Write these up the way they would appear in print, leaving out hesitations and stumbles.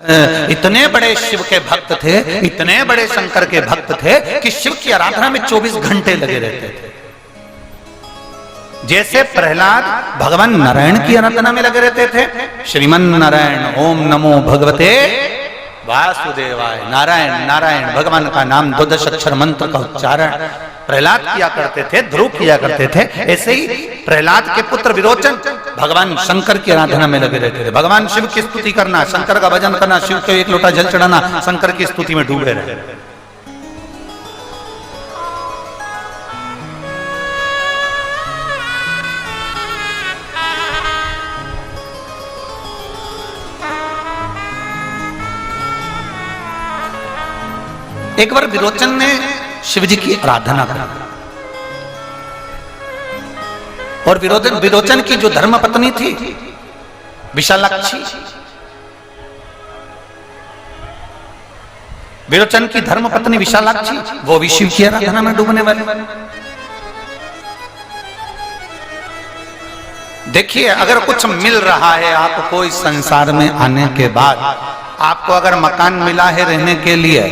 इतने बड़े शिव के भक्त थे, इतने बड़े शंकर के भक्त थे कि शिव की आराधना में 24 घंटे लगे रहते थे। जैसे प्रहलाद भगवान नारायण की आराधना में लगे रहते थे, श्रीमन नारायण ओम नमो भगवते वासुदेवाय, नारायण नारायण भगवान का नाम 12 अक्षर मंत्र का उच्चारण प्रहलाद किया करते थे, ध्रुव किया करते थे। ऐसे ही प्रहलाद के पुत्र विरोचन भगवान शंकर की आराधना में लगे रहते थे। भगवान शिव की स्तुति करना, शंकर का भजन करना, शिव को एक लोटा जल चढ़ाना, शंकर की स्तुति में डूबे रहे। एक बार विरोचन ने शिव जी की आराधना की और विरोचन की जो धर्मपत्नी थी विशालाक्षी, विरोचन की धर्मपत्नी विशालाक्षी वो भी शिव की आराधना में डूबने वाली। देखिए, अगर कुछ मिल रहा है आपको इस संसार में आने के बाद, आपको अगर मकान मिला है रहने के लिए,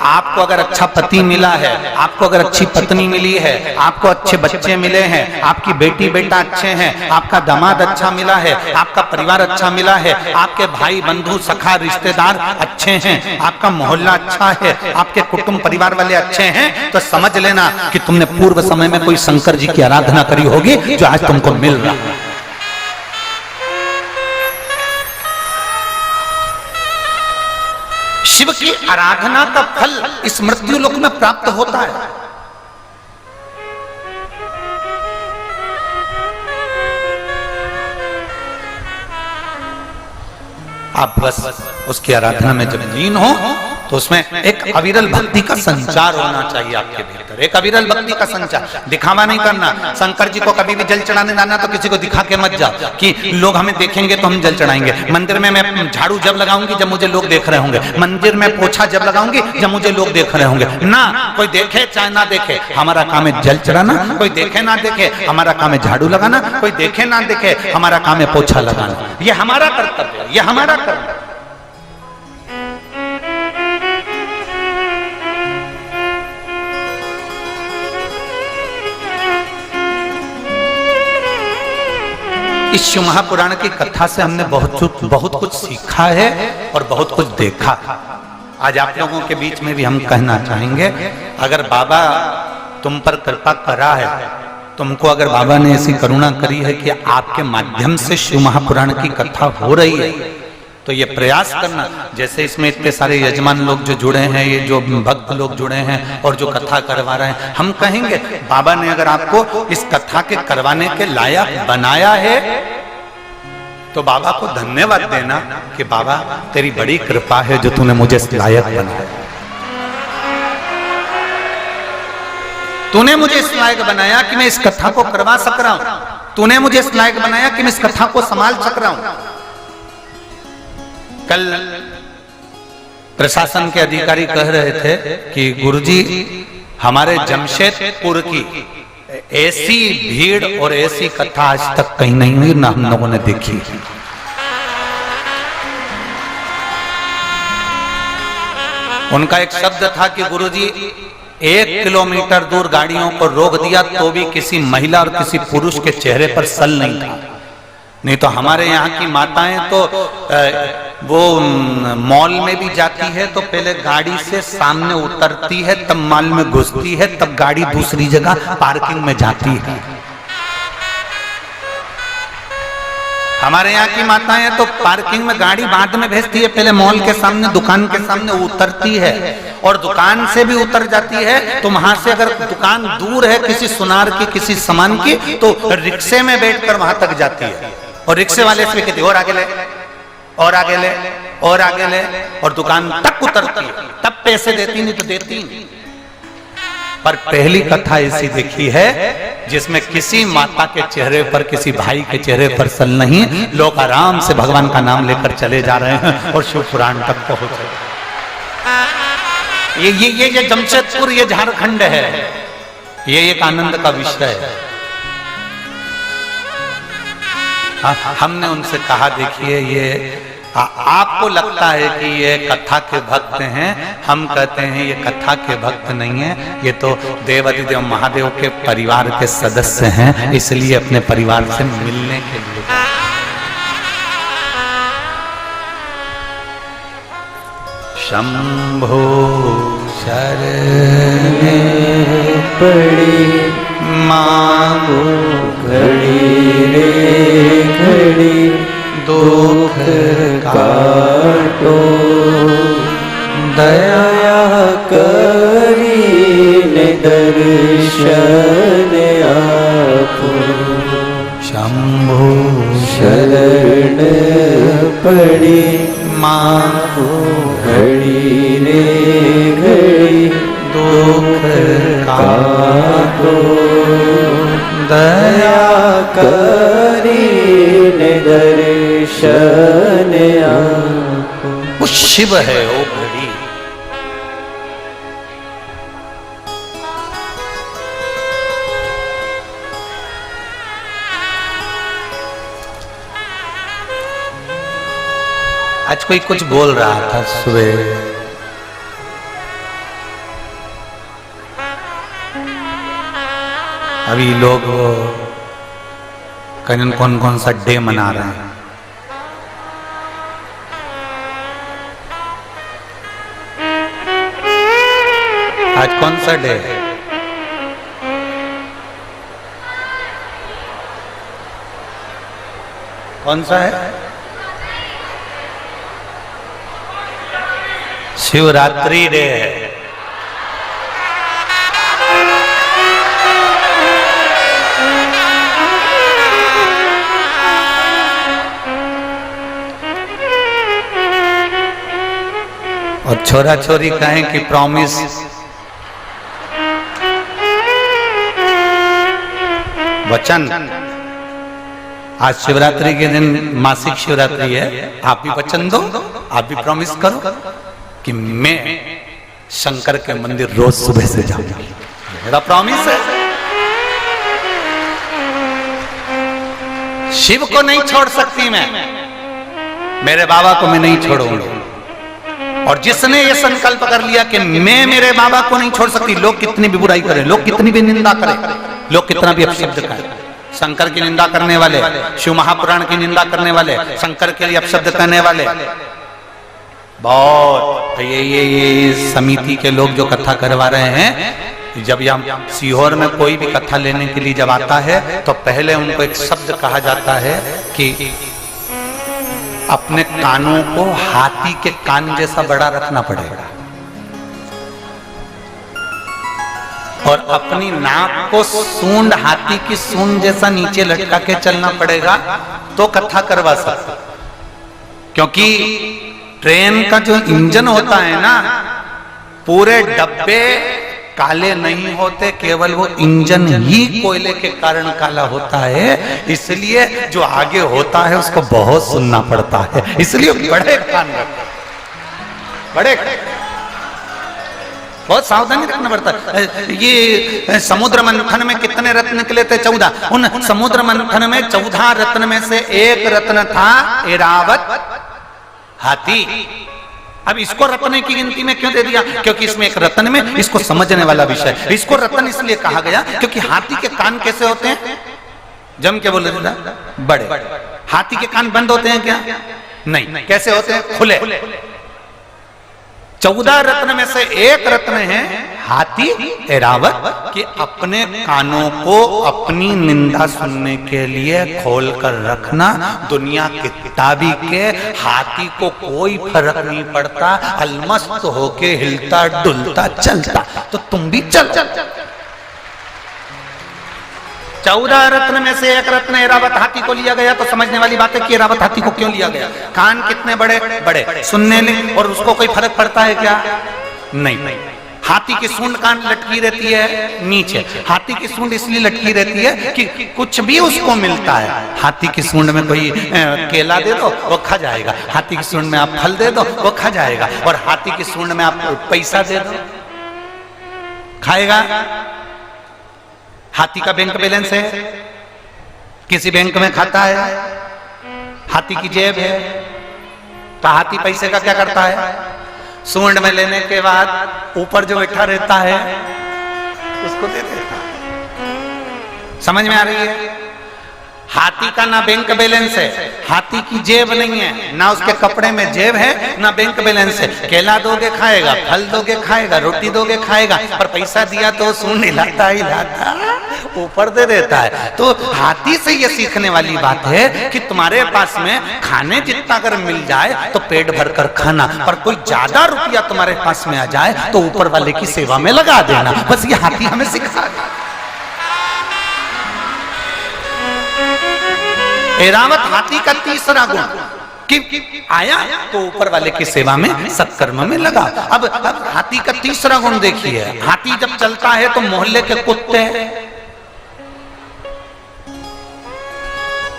आपको अगर अच्छा पति मिला है, आपको अगर अच्छी पत्नी मिली है, आपको अच्छे बच्चे मिले हैं, आपकी बेटी बेटा अच्छे हैं, आपका दामाद अच्छा मिला है, आपका परिवार अच्छा मिला है, आपके भाई बंधु सखा रिश्तेदार अच्छे हैं, आपका मोहल्ला अच्छा है, आपके कुटुंब परिवार वाले अच्छे हैं, तो समझ लेना कि तुमने पूर्व समय में कोई शंकर जी की आराधना करी होगी जो आज तुमको मिल रहा है। शिव की आराधना का फल इस मृत्यु लोक में प्राप्त होता है। आप बस उसकी आराधना में जब लीन हो तो उसमें एक अविरल भक्ति का संचार होना चाहिए आपके भीतर, एक अविरल भक्ति का संचार। दिखावा नहीं करना। शंकर जी को कभी भी जल चढ़ाने जाना तो किसी को दिखा के मत जाओ कि लोग हमें देखेंगे तो हम जल चढ़ाएंगे। मंदिर में मैं झाड़ू जब लगाऊंगी जब मुझे लोग देख रहे होंगे, मंदिर में पोछा जब लगाऊंगी जब मुझे लोग देख रहे होंगे। ना, कोई देखे चाहे ना देखे, हमारा काम है जल चढ़ाना। कोई देखे ना देखे, हमारा काम है झाड़ू लगाना। कोई देखे ना देखे, हमारा काम है पोछा लगाना। ये हमारा कर्तव्य है, ये हमारा कर्तव्य। इस शिव महापुराण की कथा से हमने बहुत कुछ सीखा है और बहुत कुछ देखा। आज आप लोगों के बीच में भी हम कहना चाहेंगे, अगर बाबा तुम पर कृपा करा है, तुमको अगर बाबा ने ऐसी करुणा करी है कि आपके माध्यम से शिव महापुराण की कथा हो रही है, तो ये प्रयास करना। जैसे इसमें इतने सारे यजमान लोग जो जुड़े हैं, ये जो भक्त लोग जुड़े हैं और जो कथा करवा रहे हैं, हम कहेंगे बाबा ने अगर आपको इस कथा के करवाने के लायक बनाया है तो बाबा को धन्यवाद देना कि बाबा तेरी बड़ी कृपा है जो तूने मुझे इस लायक बनाया। तूने मुझे इस लायक बनाया कि मैं इस कथा को करवा सक रहा हूं। तूने मुझे इस लायक बनाया कि मैं इस कथा को संभाल सक रहा हूं। कल प्रशासन के अधिकारी कह रहे थे कि गुरुजी, हमारे जमशेदपुर की ऐसी भीड़ और ऐसी कथा आज तक कहीं नहीं हुई, ना हम लोगों ने देखी। उनका एक शब्द था कि गुरुजी 1 किलोमीटर दूर गाड़ियों को रोक दिया तो भी किसी महिला और किसी पुरुष के चेहरे पर सल नहीं था। नहीं तो हमारे यहाँ की माताएं तो वो मॉल में भी जाती है तो पहले गाड़ी से सामने उतरती है, तब मॉल में घुसती है, तब गाड़ी दूसरी जगह पार्किंग में जाती है। हमारे यहाँ की माताएं तो पार्किंग में गाड़ी बाद में भेजती है, पहले मॉल के सामने दुकान के सामने उतरती है और दुकान से भी उतर जाती है। तो वहां से अगर दुकान दूर है किसी सुनार की, किसी सामान की, तो रिक्शे में बैठकर वहां तक जाती है और रिक्शे वाले से कहती और आगे ले, और आगे ले, और आगे ले, और दुकान तक उतरती है, तब पैसे देती, नहीं तो देती नहीं। पर पहली कथा ऐसी देखी है जिसमें किसी माता के चेहरे पर, किसी भाई के चेहरे पर सल नहीं, लोग आराम से भगवान का नाम लेकर चले जा रहे हैं और शिव पुराण तक पहुंच रहे हैं। ये जमशेदपुर, ये झारखंड है, ये एक आनंद का विषय है। हमने उनसे कहा देखिए ये आपको लगता है कि ये कथा के भक्त हैं, हम कहते हैं ये कथा के भक्त नहीं है, ये तो देवाधिदेव महादेव के परिवार के सदस्य हैं, इसलिए अपने परिवार से मिलने के लिए। शंभो शरणे पड़ी मांगो घड़ी रे घड़ी दुख काटो दया करी ने दर्शन आपो। शंभो शरण पड़ी मांगो घड़ी रे घड़ी दुख काटो दया करी ने दर्शन आपो। वो शिव है वो घड़ी। आज कोई कुछ बोल रहा था सुबह, अभी लोग कौन कौन सा डे मना रहे हैं। आज कौन सा डे है? कौन सा है? शिवरात्रि डे है। और छोरा छोरी कहें कि प्रॉमिस, वचन। आज शिवरात्रि के दिन मासिक शिवरात्रि है, आप भी वचन दो, आप भी प्रॉमिस करो कि मैं शंकर के मंदिर रोज सुबह से जाऊंगा। मेरा प्रॉमिस है। शिव को नहीं छोड़ सकती मैं, मेरे बाबा को मैं नहीं छोड़ूंगा। और जिसने ये संकल्प कर लिया कि मैं मेरे बाबा को नहीं छोड़ सकती, लोग कितनी भी बुराई करें, लोग कितनी भी निंदा करें, लोग कितना भी अपशब्द करें, शंकर की निंदा करने वाले, शिव महापुराण की निंदा करने वाले, शंकर के लिए अपशब्द कहने वाले बहुत। ये समिति के लोग जो कथा करवा रहे हैं, जब यहाँ सीहोर में कोई भी कथा लेने के लिए जब आता है तो पहले उनको एक शब्द कहा जाता है कि अपने कानों को हाथी के कान जैसा बड़ा रखना पड़ेगा और अपनी नाक को सूंड हाथी की सूंड जैसा नीचे लटका के चलना पड़ेगा तो कथा करवा सकते। क्योंकि ट्रेन का जो इंजन होता है ना, पूरे डब्बे काले नहीं होते, केवल वो इंजन ही कोयले के कारण काला होता है। इसलिए जो आगे होता है उसको बहुत सुनना पड़ता है, इसलिए बड़े कान रखो, बड़े बहुत सावधानी रखना पड़ता है। ये समुद्र मंथन में कितने रत्न निकले थे? 14। उन समुद्र मंथन में 14 रत्न में से एक रत्न था ऐरावत हाथी। अब इसको रत्न की गिनती में क्यों दे दिया? क्योंकि इसमें एक रत्न में, इसको समझने वाला विषय। इसको रत्न इसलिए कहा गया क्योंकि हाथी के कान कैसे होते हैं? जम के बोले बड़े। हाथी के कान बंद होते हैं क्या? नहीं। कैसे होते हैं? खुले। 14 रत्न में से एक रत्न है हाथी ऐरावत, कि अपने कानों को अपनी निंदा सुनने के लिए खोल कर रखना। दुनिया किताबी के हाथी को कोई फर्क नहीं पड़ता, अलमस्त होके हिलता डुलता चलता, तो तुम भी चलो। 14 रत्न में से एक रत्न ऐरावत हाथी को लिया गया। तो समझने वाली बात है कि ऐरावत हाथी को क्यों लिया गया? कान कितने बड़े बड़े, सुनने में, और उसको कोई फर्क पड़ता है क्या? नहीं। हाथी की सूंड कान लटकी रहती है नीचे। हाथी की सूंड इसलिए लटकी रहती है कि कुछ भी उसको मिलता है। हाथी की सूंड में कोई केला दे दो वो खा जाएगा, हाथी की सूंड में आप फल दे दो वो खा जाएगा, और हाथी की सूंड में आप पैसा दे दो खाएगा। हाथी का बैंक बैलेंस है, किसी बैंक में खाता है, हाथी की जेब है, तो हाथी पैसे का क्या करता है? सूंड में लेने के बाद ऊपर जो बैठा रहता है उसको दे देता है। समझ में आ रही है? हाथी का ना बैंक बैलेंस है, हाथी की जेब नहीं है, ना उसके कपड़े में जेब है, ना बैंक बैलेंस है। केला दोगे खाएगा, फल दोगे खाएगा, रोटी दोगे खाएगा, पर पैसा दिया तो सूंड हिलाता ऊपर दे देता है। तो हाथी से ये सीखने वाली बात है कि तुम्हारे पास में खाने जितना अगर मिल जाए तो पेट भर कर खाना, पर कोई ज्यादा रुपया तुम्हारे पास में आ जाए तो ऊपर वाले की सेवा में लगा देना। बस ये हाथी हमें सिखा। ऐरावत हाथी का तीसरा गुण कि आया तो ऊपर वाले की सेवा में सत्कर्म में लगा। अब हाथी का तीसरा गुण देखिए, हाथी जब चलता है तो मोहल्ले के कुत्ते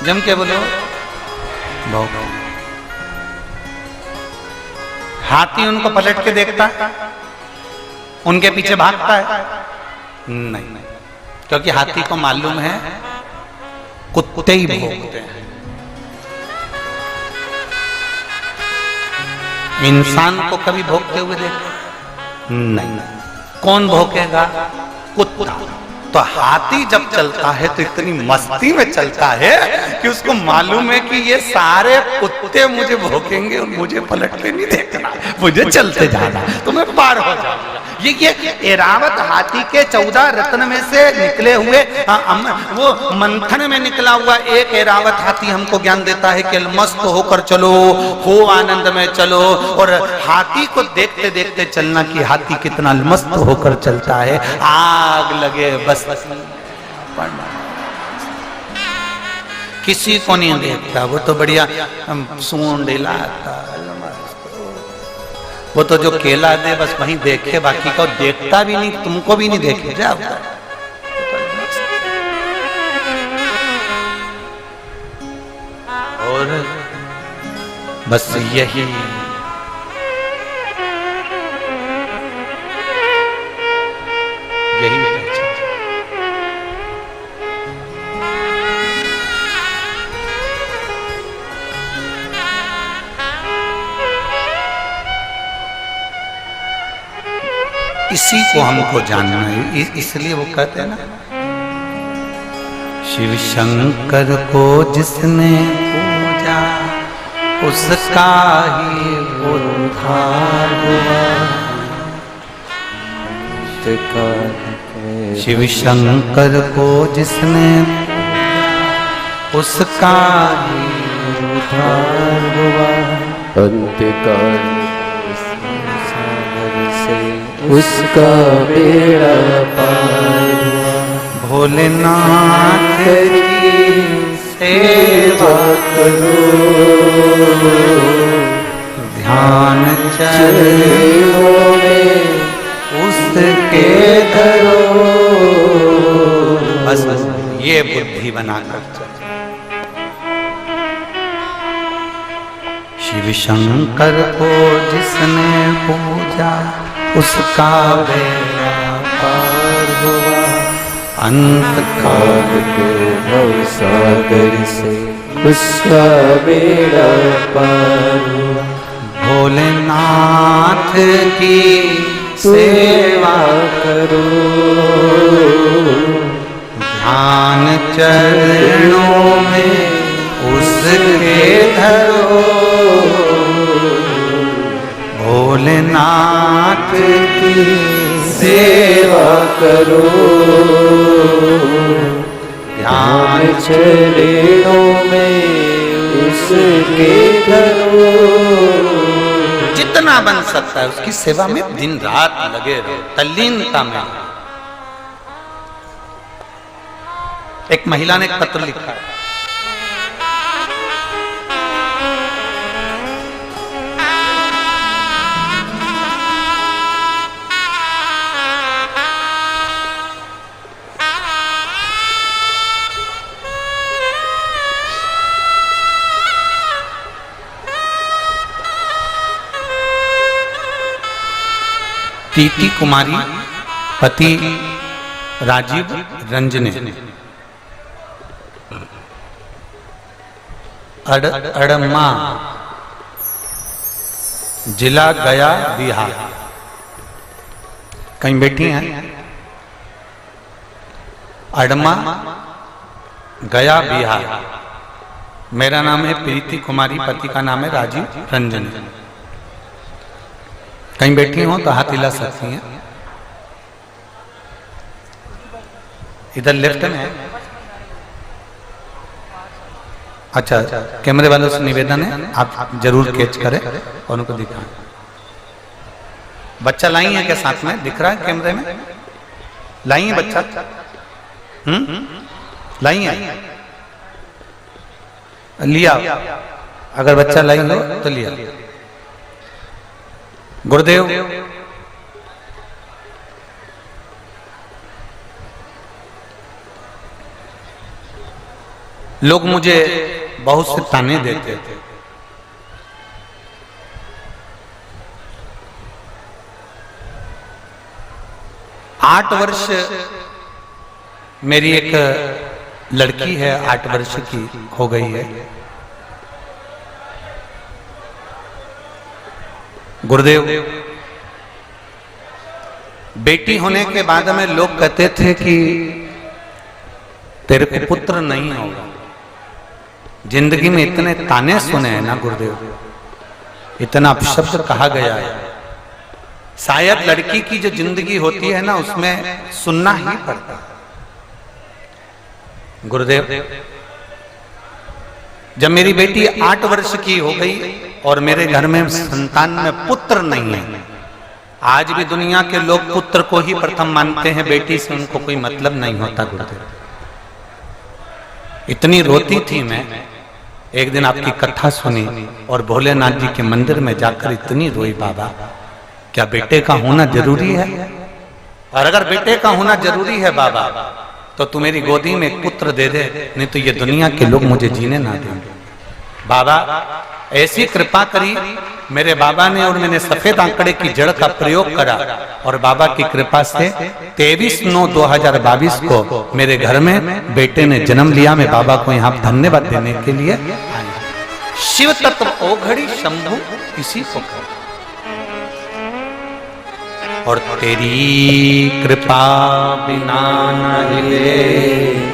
जम के बोलो भौंकते। हाथी उनको पलट के देखता है, उनके पीछे भागता है? नहीं, क्योंकि हाथी को मालूम है कुत्ते ही भौंकते हैं। इंसान को कभी भौंकते हुए देखा? नहीं। कौन भौंकेगा? कुत्ता। तो हाथी जब चलता है तो इतनी मस्ती में चलता है कि उसको मालूम है कि ये सारे कुत्ते मुझे भौंकेंगे और मुझे पलट के नहीं देखना, मुझे चलते जाना, तो मैं पार हो जाऊंगा। ये ऐरावत हाथी के 14 रत्न में से निकले हुए वो मंथन में निकला हुआ एक ऐरावत हाथी हमको ज्ञान देता है कि मस्त होकर चलो, हो आनंद में चलो। और हाथी को देखते देखते चलना कि हाथी कितना मस्त होकर चलता है। आग लगे बस किसी को नहीं देखता, वो तो बढ़िया सूंड हिलाता, वो तो जो केला दे बस वहीं देखे, बाकी को देखता भी नहीं, तुमको भी नहीं देखे जाओ। और बस यही इसी को हमको जानना है। इसलिए वो कहते हैं ना, शिव शंकर को जिसने पूजा उसका ही उद्धार हुआ। शिव शंकर को जिसने उसका ही उद्धार हुआ। अंतकाल उसका बेड़ा पार हुआ। भोलेनाथ की सेवा करो, ध्यान चरणों में उसके धरो। बस ये बुद्धि बनाकर चलो। शिव शंकर को जिसने पूजा उसका बेड़ा पार हुआ। अंत काल के भवसागर से उसका बेड़ा पार हुआ। भोलेनाथ की सेवा करो, ध्यान चरणों में उसके धरो। भोलेनाथ की सेवा करो, ध्यान चरणों में उसके धरो। जितना बन सकता है उसकी सेवा में दिन रात लगे रहो, तल्लीनता में। एक महिला ने एक पत्र लिखा है, टीटी कुमारी पति राजीव रंजने अड़मा जिला गया बिहार। कहीं बैठी हैं? अडमा गया बिहार। मेरा नाम है प्रीति कुमारी, पति का नाम है राजीव रंजन। कहीं बैठी हो तो हाथ हिला सकती हैं। इधर लेफ्ट में है। अच्छा, कैमरे वालों से निवेदन है आप जरूर कैच करें और उनको दिखाएं। बच्चा लाई है क्या साथ में? दिख रहा है कैमरे में? लाई है बच्चा? लाई है? लिया। अगर बच्चा लाई हो तो लिया। गुरुदेव, लोग मुझे बहुत से ताने देते थे। आठ वर्ष मेरी एक लड़की है, 8 वर्ष की हो गई है। गुरुदेव, बेटी होने के बाद में लोग कहते थे कि तेरे को पुत्र नहीं होगा। जिंदगी में इतने ताने सुने हैं ना गुरुदेव, इतना अपशब्द कहा गया है। शायद लड़की की जो जिंदगी होती है ना, उसमें सुनना ही पड़ता है। गुरुदेव, जब मेरी बेटी 8 वर्ष की हो गई और मेरे घर में संतान में पुत्र नहीं है, आज भी दुनिया के लोग पुत्र को ही प्रथम मानते हैं, बेटी से उनको कोई मतलब नहीं होता। गुरुदेव, इतनी रोती थी मैं। एक दिन आपकी कथा सुनी और भोलेनाथ जी के मंदिर में जाकर इतनी रोई, बाबा क्या बेटे का होना जरूरी है? और अगर बेटे का होना जरूरी है बाबा, तो तू मेरी गोदी में एक पुत्र दे दे, नहीं तो ये दुनिया के लोग मुझे जीने ना देंगे। बाबा ऐसी कृपा करी मेरे बाबा ने, और मैंने सफेद आंकड़े की जड़ का प्रयोग करा और बाबा की कृपा से 23/9/2022 को मेरे घर में बेटे ने जन्म लिया। मैं बाबा को यहाँ धन्यवाद देने के लिए आया। शिव तत्व ओघड़ी शंभु इसी को कर, और तेरी कृपा बिना न हिले।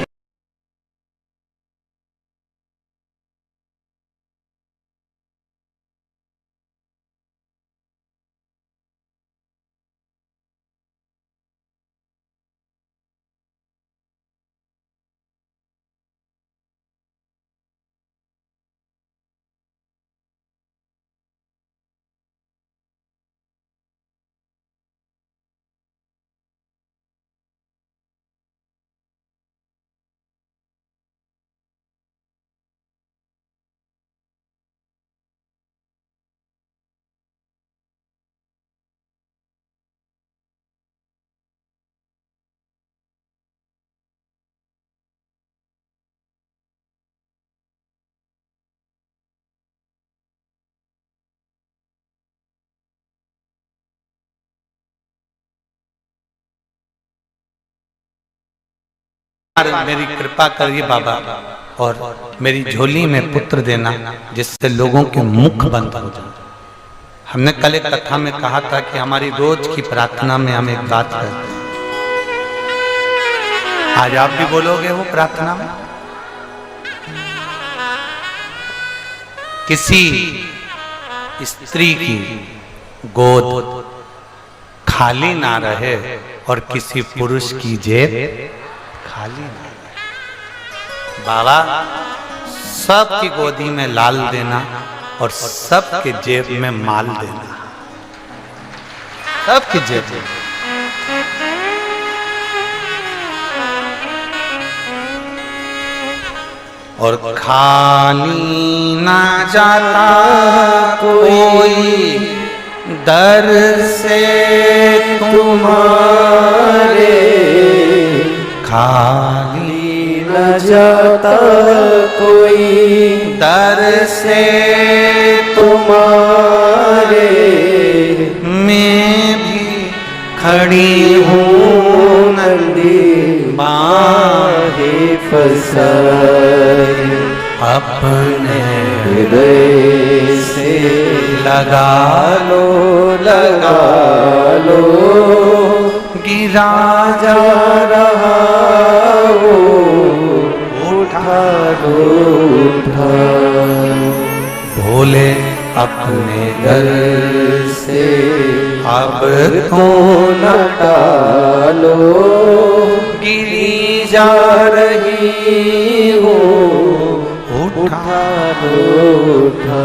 मेरी कृपा करिए बाबा, और मेरी झोली में पुत्र देना, जिससे लोगों के मुख बंद हो जाए। हमने कल एक कथा में कहा था कि हमारी रोज की प्रार्थना में हम एक बात करते हैं। आज आप भी बोलोगे वो प्रार्थना में? किसी स्त्री की गोद खाली ना रहे और किसी पुरुष की जेब खाली ना रहे। बाबा सबकी गोदी में लाल देना और सबके जेब में माल देना, सबकी जेब में। और खाली ना जाता कोई दर से तुम्हारे, खाली न जाता कोई दर से तुम्हारे, मैं भी खड़ी हूँ नंदी बाहे फसाए, अपने हृदय से लगा लो लगा लो गिरा जा रहा हो उठा लो उठा भोले अपने दर से अब तो न टालो गिरी जा रही हो उठा उठा लो उठा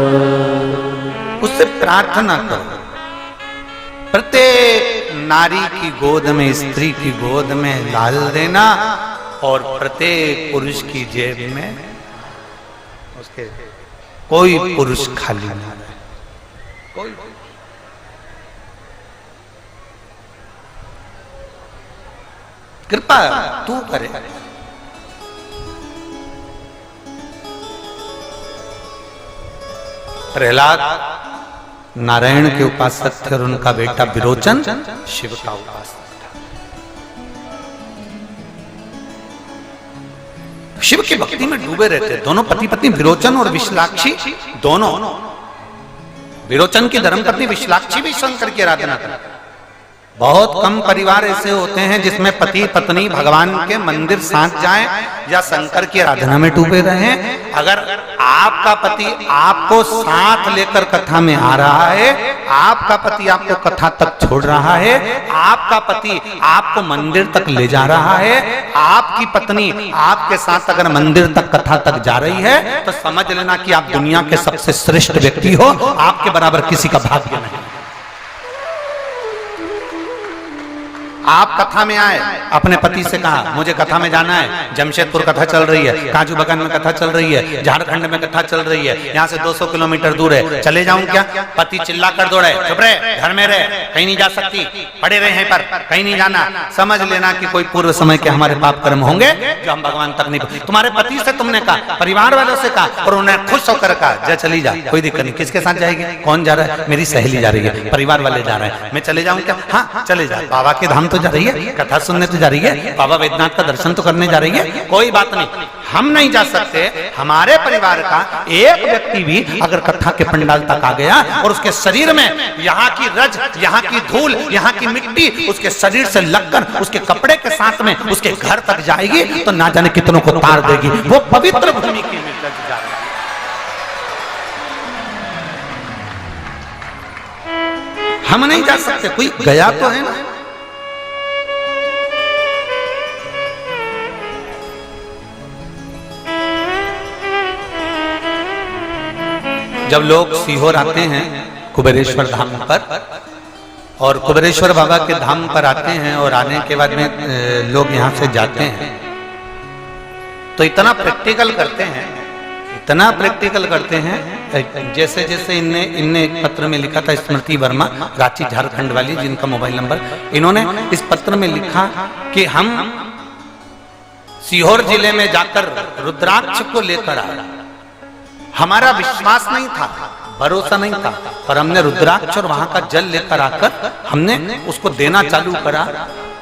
उससे प्रार्थना करो। प्रत्येक नारी की गोद में, स्त्री की गोद में डाल देना और प्रत्येक पुरुष की जेब में उसके कोई पुरुष खाली ना रहे। कोई कृपा तू करे। प्रहलाद नारायण के उपासक थे और उनका बेटा विरोचन शिव का उपासक था। शिव की भक्ति में डूबे रहते दोनों पति पत्नी, विरोचन और विशालाक्षी दोनों। विरोचन की धर्मपत्नी विशालाक्षी भी शंकर की आराधना करती। बहुत कम परिवार ऐसे होते हैं जिसमें पति पत्नी भगवान के मंदिर साथ जाएं या शंकर की आराधना में डूबे रहें। अगर आपका पति आपको साथ लेकर कथा में आ रहा है, आपका पति आपको कथा तक छोड़ रहा है, आपका पति आपको मंदिर तक ले जा रहा है, आपकी पत्नी आपके साथ अगर मंदिर तक कथा तक जा रही है, तो समझ लेना कि आप दुनिया के सबसे श्रेष्ठ व्यक्ति हो। आपके बराबर किसी का भाग्य नहीं। आप कथा में आए, अपने पति से कहा मुझे कथा में जाना है, जमशेदपुर कथा चल रही है, काजू बगान में कथा चल रही है, झारखंड में कथा चल रही है, यहाँ से 200 किलोमीटर दूर है, चले जाऊं क्या? पति चिल्ला कर दौड़े, चुप रहे, घर में रहे, कहीं नहीं जा सकती, पड़े रहे हैं पर कहीं नहीं जाना। समझ लेना कि कोई पूर्व समय के हमारे पाप कर्म होंगे जो हम भगवान तक नहीं। तुम्हारे पति से तुमने कहा, परिवार वालों से कहा और उन्हें खुश होकर कहा जा चली जा, कोई दिक्कत नहीं। किसके साथ जाएगी? कौन जा रहा है? मेरी सहेली जा रही है, परिवार वाले जा रहे हैं, मैं चले जाऊं क्या? हाँ चले जा। बाबा के धाम तो जा रही है, कथा सुनने तो जा रही है, बाबा वैद्यनाथ का दर्शन तो करने जा रही है, कोई बात नहीं, हम नहीं जा सकते। हमारे परिवार का एक व्यक्ति भी अगर कथा के पंडाल तक आ गया और उसके शरीर में यहाँ की रज, यहाँ की धूल, यहाँ की मिट्टी उसके शरीर से लगकर उसके कपड़े के साथ में उसके घर तक जाएगी तो ना जाने कितनों को तार देगी। वो पवित्र भूमि की रज जाएगी। हम नहीं जा सकते, कोई गया तो है ना। जब लोग सीहोर आते हैं कुबेरेश्वर धाम पर और कुबेरेश्वर बाबा के धाम पर आते हैं और आने के बाद में लोग यहाँ से जाते हैं तो इतना प्रैक्टिकल करते हैं, इतना प्रैक्टिकल करते हैं। जैसे जैसे इनने एक पत्र में लिखा था, स्मृति वर्मा रांची झारखंड वाली, जिनका मोबाइल नंबर, इन्होंने इस पत्र में लिखा कि हम सीहोर जिले में जाकर रुद्राक्ष को लेकर आए। हमारा विश्वास नहीं था, भरोसा नहीं था, पर हमने रुद्राक्ष और वहां का जल लेकर आकर हमने उसको देना चालू करा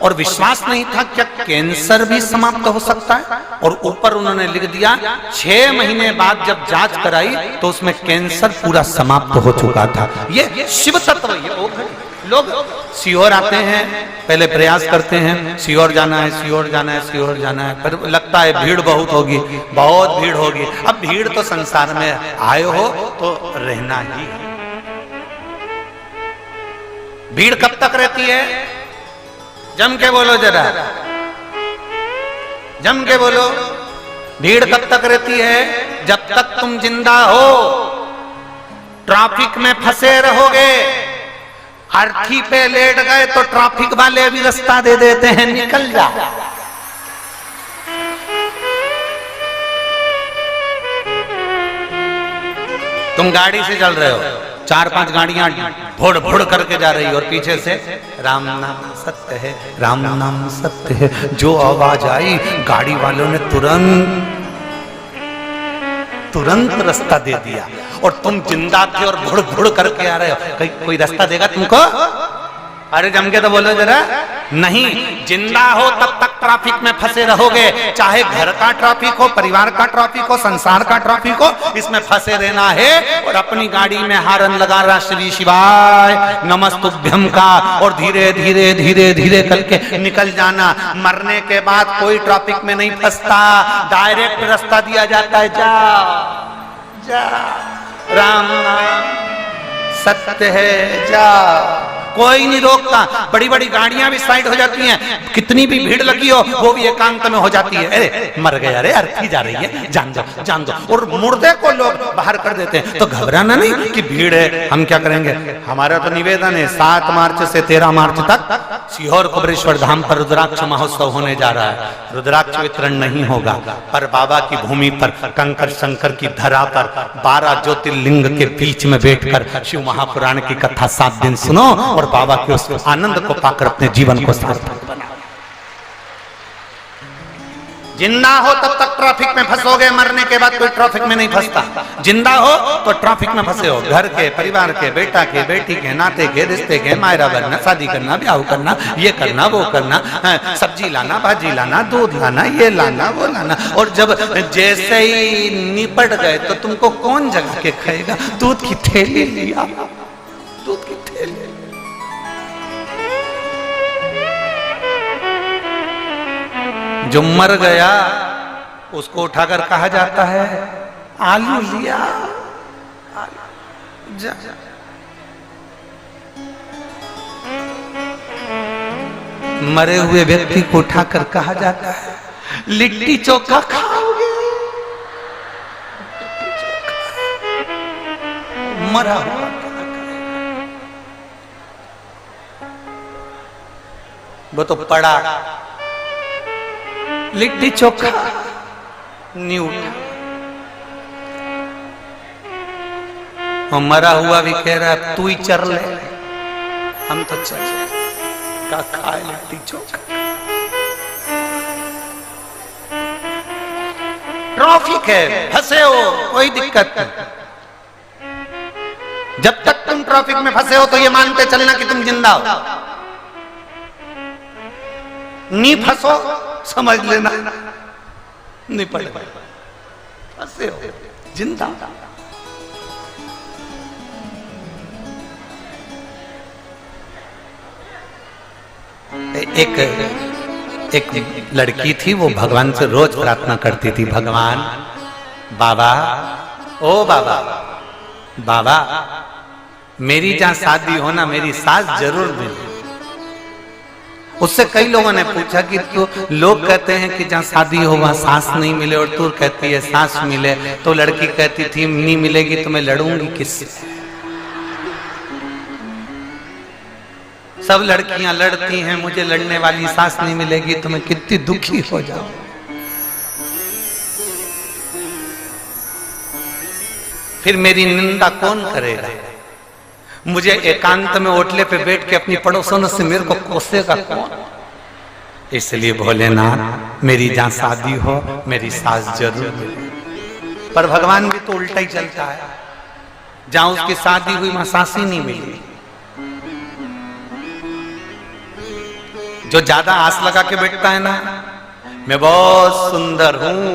और विश्वास नहीं था क्या कैंसर भी समाप्त हो सकता है। और ऊपर उन्होंने लिख दिया 6 महीने बाद जब जांच कराई तो उसमें कैंसर पूरा समाप्त हो चुका था। ये शिव तत्व। ये लोग सीहोर आते हैं, पहले प्रयास करते हैं सीहोर जाना है, सीहोर जाना है, सीहोर जाना है, पर लगता है भीड़ बहुत होगी, बहुत भीड़ होगी। अब भीड़ तो संसार में आए हो तो रहना ही है। भीड़ कब तक रहती है? जम के बोलो जरा, जम के बोलो। भीड़ कब तक रहती है? जब तक तुम जिंदा हो। ट्रैफिक में फंसे रहोगे, अर्थी पे लेट गए तो ट्रैफिक वाले भी रास्ता दे देते हैं, निकल जा। तुम गाड़ी से चल रहे हो, 4-5 गाड़ियां भोड़ भोड़ करके जा रही हो और पीछे से राम नाम सत्य है, राम नाम सत्य है। जो आवाज आई गाड़ी वालों ने तुरंत रास्ता दे दिया और तुम जिंदा थे और भुड़ भुड़ करके आ रहे हो। कोई रास्ता देगा तुमको? अरे जम के तो बोलो जरा। नहीं, जिंदा हो तब तक ट्रैफिक में फंसे रहोगे, चाहे घर का ट्रैफिक हो, परिवार का ट्रैफिक हो, संसार का ट्रैफिक हो, इसमें फंसे रहना है और अपनी गाड़ी में हारन लगा रहा श्री शिवाय नमस्तुभ्यम का और धीरे धीरे धीरे धीरे करके निकल जाना। मरने के बाद कोई ट्रैफिक में नहीं फंसता, डायरेक्ट रास्ता दिया जाता है, जा जा राम नाम सत्य है, जा, कोई नहीं रोकता। बड़ी बड़ी गाड़ियां भी साइड हो जाती हैं, कितनी भी भीड़ लगी हो वो भी एकांत में हो जाती है। अरे मर गया, अरे अर्थी जा रही है, जान दो जान दो, और मुर्दे को लोग बाहर कर देते हैं। तो घबराना नहीं कि भीड़ है, हम क्या करेंगे। हमारा तो निवेदन है 7 मार्च से 13 मार्च तक सीहोर कुबरेश्वर धाम पर रुद्राक्ष महोत्सव होने जा रहा है। रुद्राक्ष वितरण नहीं होगा, पर बाबा की भूमि पर कंकर शंकर की धरा पर 12 ज्योतिर्लिंग के बीच में बैठकर शिव महापुराण की कथा 7 दिन सुनो और बाबा के उस आनंद को पाकर अपने जीवन को सार्थक बनाओ। जिंदा हो तब तक ट्रैफिक में फंसोगे, मरने के बाद कोई ट्रैफिक में नहीं फंसता। जिंदा हो तो ट्रैफिक में फंसे हो, घर के, परिवार के, बेटा के, बेटी के, नाते के, रिश्ते के, मायरा बनना, शादी करना, ब्याह करना, ये करना, वो करना, सब्जी लाना, भाजी लाना, दूध लाना, ये लाना, वो लाना, और जब जैसे ही निपट गए तो तुमको कौन जगा के खाएगा। दूध की थैली लिया, दूध की थैली। जो मर गया उसको उठाकर कहा जाता है आलू लिया, जा। मरे हुए व्यक्ति को उठाकर कहा जाता है लिट्टी चोखा खाओगे। मरा हुआ वो तो पड़ा, लिट्टी चोखा नहीं उठा। और मरा हुआ भी कह रहा है तू ही चर ले, हम तो चल का खाए लिट्टी चोखा। ट्रैफिक है, फंसे हो, कोई दिक्कत नहीं। जब तक तुम ट्रैफिक में फंसे हो तो ये मानते चलना कि तुम जिंदा हो। नहीं फंसो समझ लेना नहीं पड़े, फंसे हो, जिंदा। एक लड़की थी, वो भगवान से रोज प्रार्थना करती थी, भगवान बाबा, ओ बाबा, बाबा मेरी जहां शादी हो ना मेरी सास जरूर मिले। उससे कई लोगों ने पूछा कि तो लोग कहते हैं कि जहां शादी हो वहां सास नहीं मिले और तू कहती है सास मिले। तो लड़की कहती थी नहीं मिलेगी तो मैं लड़ूंगी किससे। सब लड़कियां लड़ती हैं, मुझे लड़ने वाली सास नहीं मिलेगी तो मैं कितनी दुखी हो जाऊं। फिर मेरी निंदा कौन करेगा। मुझे एकांत में ओटले पे बैठ के अपनी पड़ोसनों से मेरे को कोसेगा कौन। इसलिए भोलेनाथ मेरी जहां शादी हो मेरी सास जरूर मिले। पर भगवान भी तो उल्टा ही चलता है, जहां उसकी शादी हुई वहां सास ही नहीं मिली। जो ज्यादा आस लगा के बैठता है ना, मैं बहुत सुंदर हूं,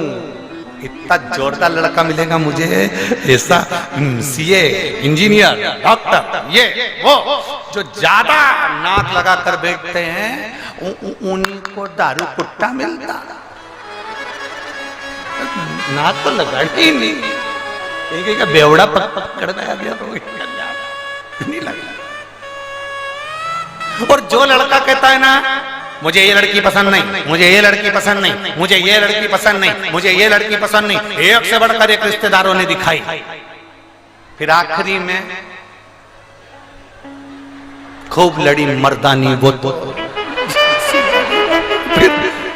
इतना जोरदार लड़का मिलेगा मुझे, ऐसा सीए, इंजीनियर, डॉक्टर, ये वो, जो ज्यादा नाक लगा कर बैठते हैं उन्हीं को दारू कुट्टा मिलता। नाक तो लगा ही नहीं, एक बेवड़ा पकड़ गया तो नहीं लगा। और जो लड़का कहता है ना मुझे ये लड़की पसंद नहीं, मुझे ये लड़की पसंद नहीं, मुझे ये लड़की पसंद नहीं, मुझे ये लड़की पसंद नहीं, एक से बढ़कर एक रिश्तेदारों ने दिखाई। फिर आखिरी में खूब लड़ी मर्दानी वो तो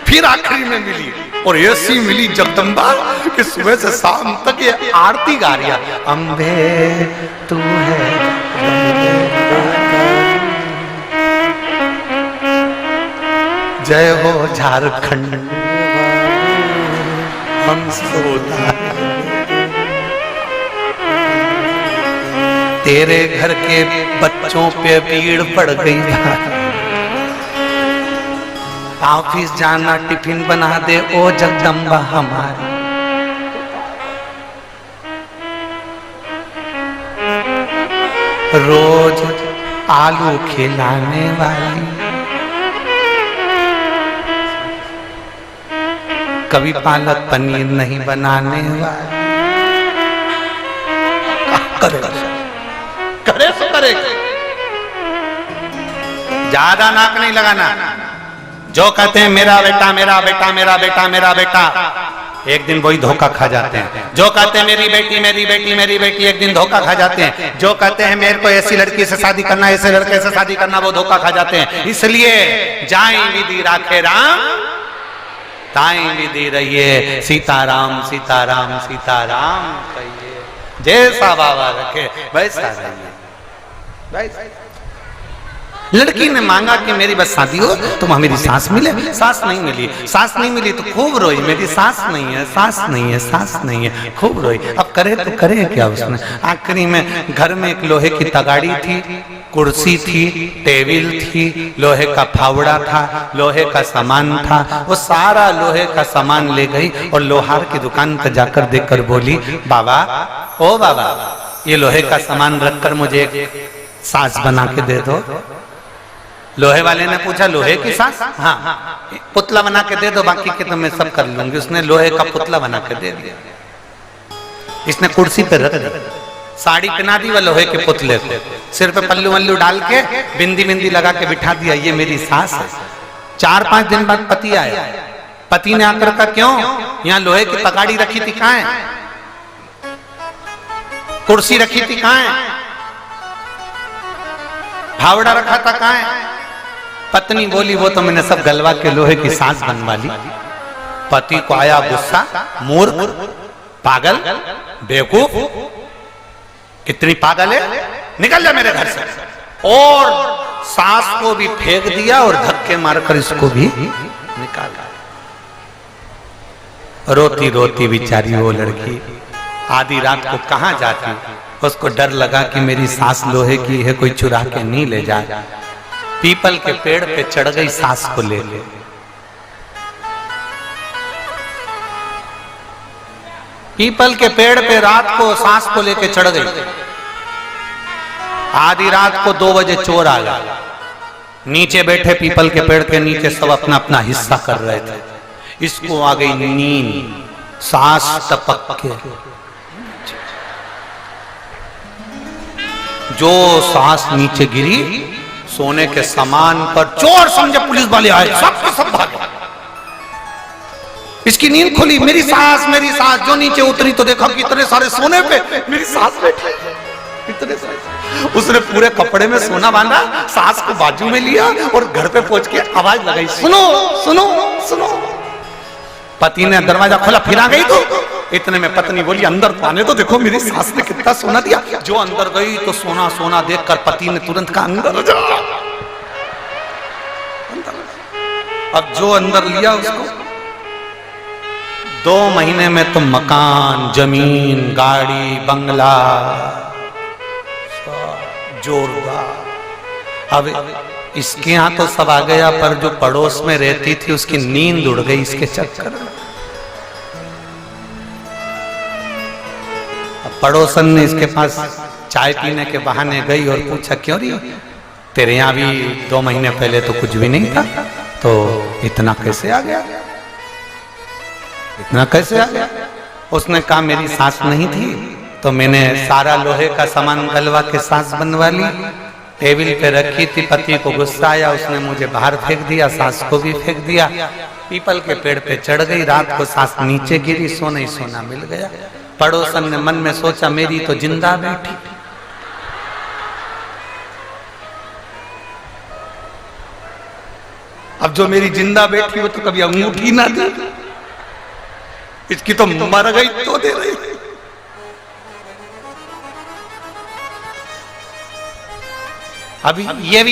फिर आखिरी में मिली, और ऐसी मिली जगदम्बा कि सुबह से शाम तक ये आरती गा रही है, अम्बे तू है जय हो झारखंड हम सोता तेरे घर के बच्चों पे भीड़ पड़ गई। ऑफिस जाना टिफिन बना दे ओ जगदम्बा हमारी। रोज आलू खिलाने वाली, कभी पालक पनीर नहीं बनाने वाली। करे तो करे, ज्यादा नाक नहीं लगाना। जो कहते हैं मेरा बेटा मेरा बेटा मेरा बेटा मेरा बेटा, एक दिन वही धोखा खा जाते हैं। जो कहते हैं मेरी बेटी मेरी बेटी मेरी बेटी, एक दिन धोखा खा जाते हैं। जो कहते हैं मेरे को ऐसी लड़की से शादी करना ऐसे लड़के से शादी करना, वो धोखा खा जाते हैं। इसलिए जाए विधि राखे राम, ताई विधि रहिए सीताराम सीताराम सीताराम कहिए। जैसा बाबा रखे वैसा रहिए। लड़की ने मांगा कि मेरी बस शादी हो तो वहां मेरी सांस मिले, सांस नहीं मिली। सांस नहीं मिली तो खूब रोई, मेरी सांस नहीं है सांस नहीं है सांस नहीं है, खूब रोई। अब करे तो करे क्या उसने। आखिरी में घर में एक लोहे की तगाड़ी थी, कुर्सी थी, टेबल थी, लोहे का फावड़ा था, लोहे का सामान था। वो सारा लोहे का सामान ले गई और लोहार की दुकान पर जाकर देखकर बोली, बाबा ओ बाबा, ये लोहे का सामान रखकर मुझे एक सास बना के दे दो। लोहे वाले ने पूछा लोहे की सास? हाँ, पुतला बना के दे दो, बाकी के तो मैं सब कर लूंगी। उसने लोहे का पुतला बना के दे दिया। इसने कुर्सी पे रख दी, साड़ी पहना दी, वह लोहे के पुतले को सिर पे पल्लू वल्लू डाल के बिंदी बिंदी लगा के बिठा दिया, ये मेरी सास है। 4-5 दिन बाद पति आया। पति ने आकर कहा क्यों यहाँ लोहे की तगाड़ी रखी थी, कहाँ है? कुर्सी रखी थी, कहाँ है? फावड़ा रखा था, कहाँ है? पत्नी बोली वो तो मैंने सब गलवा के लोहे की सांस बनवा ली। पति को आया गुस्सा, मूर्ख, पागल, बेवकूफ, कितनी पागल है, निकल जा मेरे घर से। और सांस को भी फेंक दिया और धक्के मारकर इसको भी निकाला। रोती रोती बेचारी वो लड़की आधी रात को कहां जाती। उसको डर लगा कि मेरी सांस लोहे की है, कोई चुरा के नहीं ले जाए। पीपल के पेड़ पे चढ़ गई सांस को ले ले। पीपल के पेड़ पे रात को सांस को लेके चढ़ गई। आधी रात को 2 बजे चोर आ गया। नीचे बैठे पीपल के पेड़ के नीचे सब अपना अपना हिस्सा कर रहे थे। इसको आ गई नींद, सांस टपक के जो सांस नीचे गिरी, सोने के सामान पर चोर समझे पुलिस वाले आए, सब भागे। इसकी नींद खुली, मेरी सांस जो नीचे उतरी तो देखा कि इतने सारे सोने पे मेरी सांस बैठी, इतने सारे। उसने पूरे कपड़े में सोना बांधा, सांस को बाजू में लिया और घर पे पहुंच के आवाज लगाई, सुनो सुनो सुनो। पति ने दरवाजा खोला, फिर आ गई तो इतने में पत्नी बोली अंदर तो आने तो देखो मेरी सास ने कितना सोना दिया। जो अंदर गई तो सोना सोना देखकर पति ने तुरंत कहा अंदर जा। अब जो अंदर लिया उसको 2 महीने में तो मकान, जमीन, गाड़ी, बंगला जोरदार। अब इसके यहाँ तो सब आ गया, पर जो पड़ोस में रहती थी उसकी नींद उड़ गई इसके चक्कर में। पड़ोसन ने इसके पास चाय पीने के बहाने गई और पूछा क्यों रही, तेरे यहाँ भी 2 महीने पहले तो कुछ भी नहीं था, तो इतना कैसे आ गया, इतना कैसे आ गया? उसने कहा मेरी सास नहीं थी तो मैंने सारा लोहे का सामान गलवा के सास बनवा ली, टेबल पे रखी थी। पति को गुस्सा आया, उसने मुझे बाहर फेंक दिया, सास को भी फेंक दिया। पीपल के पेड़ पे चढ़ गई, रात को सास नीचे गिरी, सोना ही सोना मिल गया। पड़ोसन ने मन में सोचा मेरी तो जिंदा बैठी। अब जो मेरी जिंदा बैठी वो तो कभी अंगूठी ना दी, इसकी तो मर गई तो दे रही। अभी ये भी